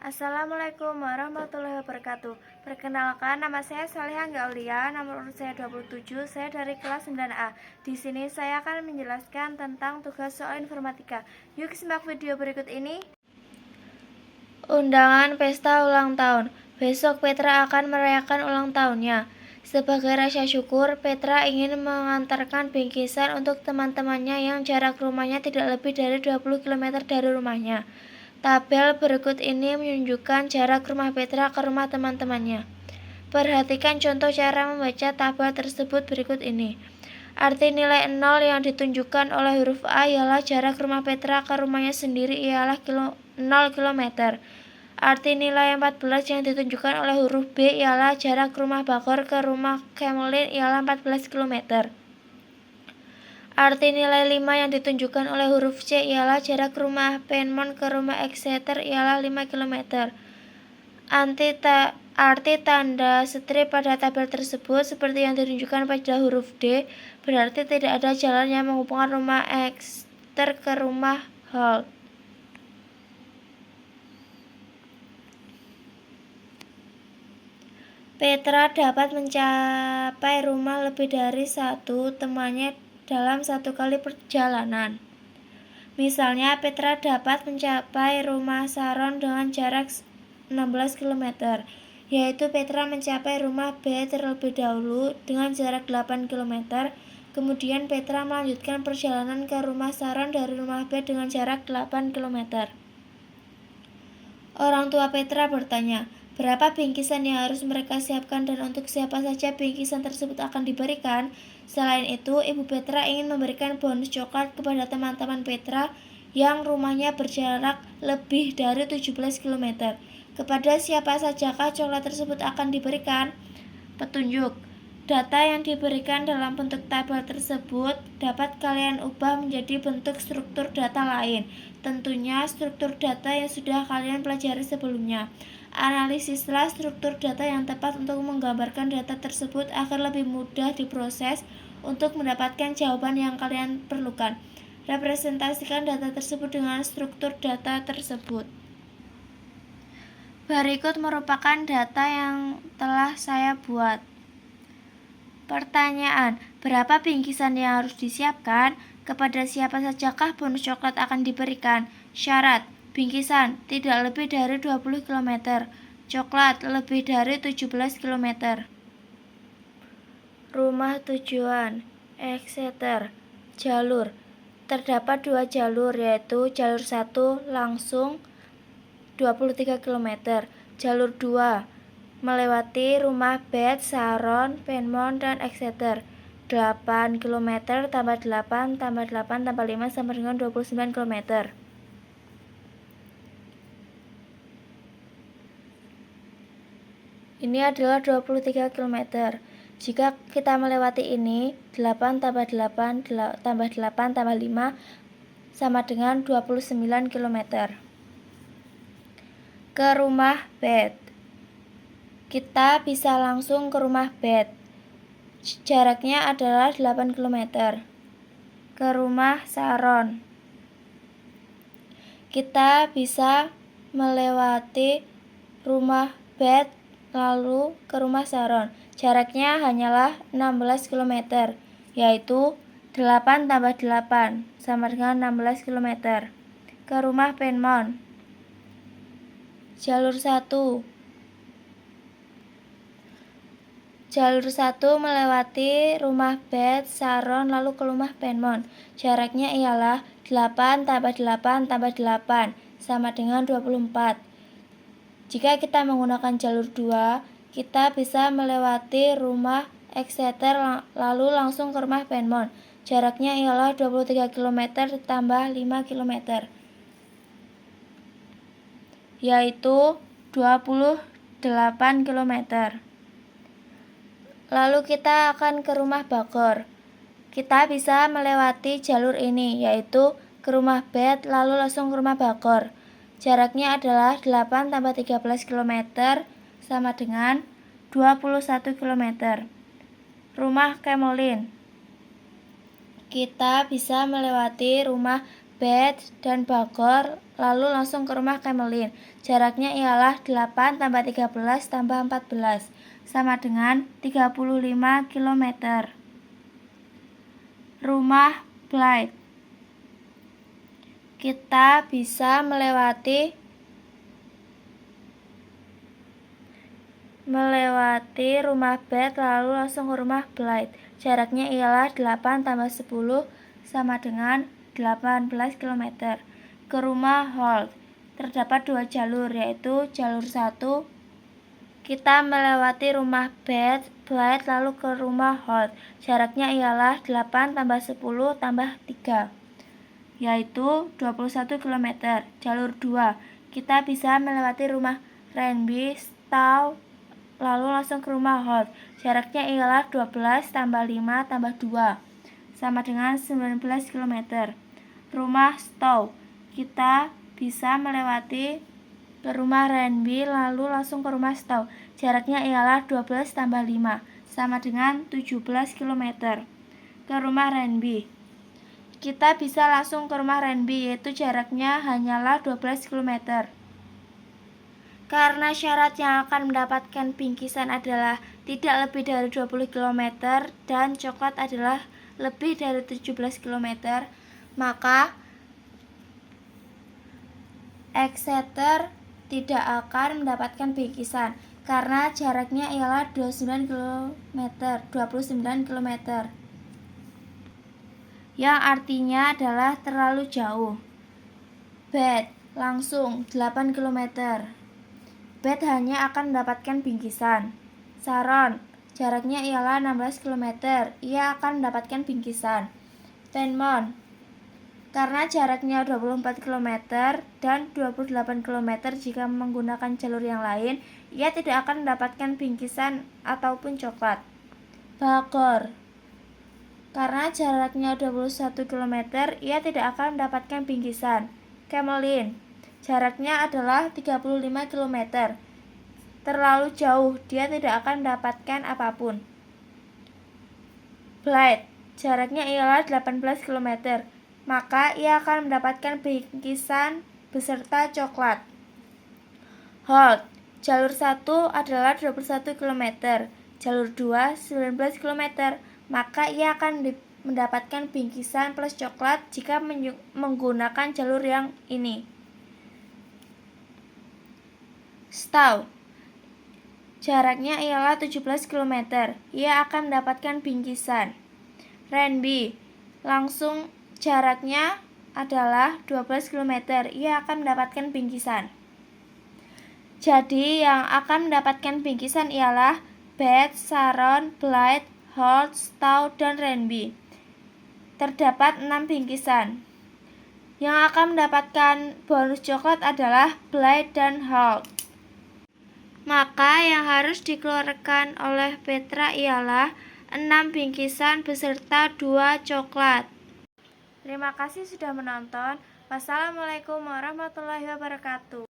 Assalamualaikum warahmatullahi wabarakatuh. Perkenalkan, nama saya Salihah Aulia, nomor urut saya 27, saya dari kelas 9A. Di sini saya akan menjelaskan tentang tugas soal informatika. Yuk simak video berikut ini. Undangan pesta ulang tahun. Besok Petra akan merayakan ulang tahunnya. Sebagai rasa syukur, Petra ingin mengantarkan bingkisan untuk teman-temannya yang jarak rumahnya tidak lebih dari 20 km dari rumahnya. Tabel berikut ini menunjukkan jarak rumah Petra ke rumah teman-temannya. Perhatikan contoh cara membaca tabel tersebut berikut ini. Arti nilai 0 yang ditunjukkan oleh huruf A ialah jarak rumah Petra ke rumahnya sendiri ialah 0 km. Arti nilai 14 yang ditunjukkan oleh huruf B ialah jarak rumah Bagor ke rumah Kemelin ialah 14 km. Arti nilai 5 yang ditunjukkan oleh huruf C ialah jarak rumah Penmon ke rumah Exeter ialah 5 km. Arti tanda strip pada tabel tersebut seperti yang ditunjukkan pada huruf D, berarti tidak ada jalan yang menghubungkan rumah Exeter ke rumah Hull. Petra dapat mencapai rumah lebih dari satu temannya dalam satu kali perjalanan. Misalnya, Petra dapat mencapai rumah Sharon dengan jarak 16 km, yaitu Petra mencapai rumah B terlebih dahulu dengan jarak 8 km, kemudian Petra melanjutkan perjalanan ke rumah Sharon dari rumah B dengan jarak 8 km. Orang tua Petra bertanya, berapa bingkisan yang harus mereka siapkan dan untuk siapa saja bingkisan tersebut akan diberikan? Selain itu, Ibu Petra ingin memberikan bonus coklat kepada teman-teman Petra yang rumahnya berjarak lebih dari 17 km. Kepada siapa sajakah coklat tersebut akan diberikan? Petunjuk. Data yang diberikan dalam bentuk tabel tersebut dapat kalian ubah menjadi bentuk struktur data lain. Tentunya struktur data yang sudah kalian pelajari sebelumnya. Analisislah struktur data yang tepat untuk menggambarkan data tersebut agar lebih mudah diproses untuk mendapatkan jawaban yang kalian perlukan. Representasikan data tersebut dengan struktur data tersebut. Berikut merupakan data yang telah saya buat. Pertanyaan, berapa bingkisan yang harus disiapkan? Kepada siapa sajakah bonus coklat akan diberikan? Syarat, bingkisan tidak lebih dari 20 km, coklat lebih dari 17 km. Rumah tujuan, Exeter. Jalur, terdapat 2 jalur, yaitu jalur 1 langsung 23 km, jalur 2 melewati rumah Beth, Sharon, Penmon, dan Exeter. 8 km tambah 8 tambah 8 tambah 5 sama dengan 29 km. Ini adalah 23 km. Jika kita melewati ini, 8 tambah 8 tambah 8 tambah 5 sama dengan 29 km. Ke rumah Beth. Kita bisa langsung ke rumah Beth. Jaraknya adalah 8 km. Ke rumah Sharon. Kita bisa melewati rumah Beth lalu ke rumah Sharon. Jaraknya hanyalah 16 km, yaitu 8 tambah 8 sama dengan 16 km. Ke rumah Penmon. Jalur 1. Jalur 1 melewati rumah Beth, Sharon, lalu ke rumah Penmon. Jaraknya ialah 8 tambah 8 tambah 8 sama dengan 24. Jika kita menggunakan jalur 2, kita bisa melewati rumah Exeter lalu langsung ke rumah Penmon. Jaraknya ialah 23 km ditambah 5 km, yaitu 28 km. Lalu kita akan ke rumah Bagor. Kita bisa melewati jalur ini, yaitu ke rumah Beth lalu langsung ke rumah Bagor. Jaraknya adalah 8 tambah 13 km sama dengan 21 km. Rumah Kemelin. Kita bisa melewati rumah Beth dan Bagor lalu langsung ke rumah Camelin. Jaraknya ialah 8 tambah 13 tambah 14, sama dengan 35 km. Rumah Blythe. Kita bisa melewati rumah Beth lalu langsung ke rumah Blythe. Jaraknya ialah 8 tambah 10 sama dengan 18 km. Ke rumah Holt. Terdapat 2 jalur, yaitu jalur 1. Kita melewati rumah Beth, Blythe lalu ke rumah Holt. Jaraknya ialah 8 tambah 10 tambah 3, yaitu 21 km. Jalur 2. Kita bisa melewati rumah Renby, Stow lalu langsung ke rumah Holt. Jaraknya ialah 12 tambah 5 tambah 2, sama dengan 19 km. Rumah Stow. Kita bisa melewati ke rumah Renby lalu langsung ke rumah Stow. Jaraknya ialah 12 tambah 5, sama dengan 17 km. Ke rumah Renby. Kita bisa langsung ke rumah Renby, yaitu jaraknya hanyalah 12 km. Karena syarat yang akan mendapatkan bingkisan adalah tidak lebih dari 20 km dan coklat adalah lebih dari 17 km, maka Exeter tidak akan mendapatkan bingkisan karena jaraknya ialah 29 km, yang artinya adalah terlalu jauh. Beth langsung 8 km. Beth hanya akan mendapatkan bingkisan. Sharon, jaraknya ialah 16 km. Ia akan mendapatkan bingkisan. Tenmon, karena jaraknya 24 km dan 28 km jika menggunakan jalur yang lain, ia tidak akan mendapatkan bingkisan ataupun coklat. Bangor, karena jaraknya 21 km, ia tidak akan mendapatkan bingkisan. Camelin, jaraknya adalah 35 km. Terlalu jauh, dia tidak akan mendapatkan apapun. Blythe, jaraknya ialah 18 km. Maka ia akan mendapatkan bingkisan beserta coklat. Holt, jalur 1 adalah 21 km. Jalur 2 19 km. Maka ia akan mendapatkan bingkisan plus coklat jika menggunakan jalur yang ini. Stow, jaraknya ialah 17 km. Ia akan mendapatkan bingkisan. Renby, langsung jaraknya adalah 12 km. Ia akan mendapatkan bingkisan. Jadi yang akan mendapatkan bingkisan ialah Beth, Sharon, Blythe, Holt, Stow, dan Renby. Terdapat 6 bingkisan. Yang akan mendapatkan bonus coklat adalah Blythe dan Holt. Maka yang harus dikeluarkan oleh Petra ialah 6 bingkisan beserta 2 coklat. Terima kasih sudah menonton. Wassalamualaikum warahmatullahi wabarakatuh.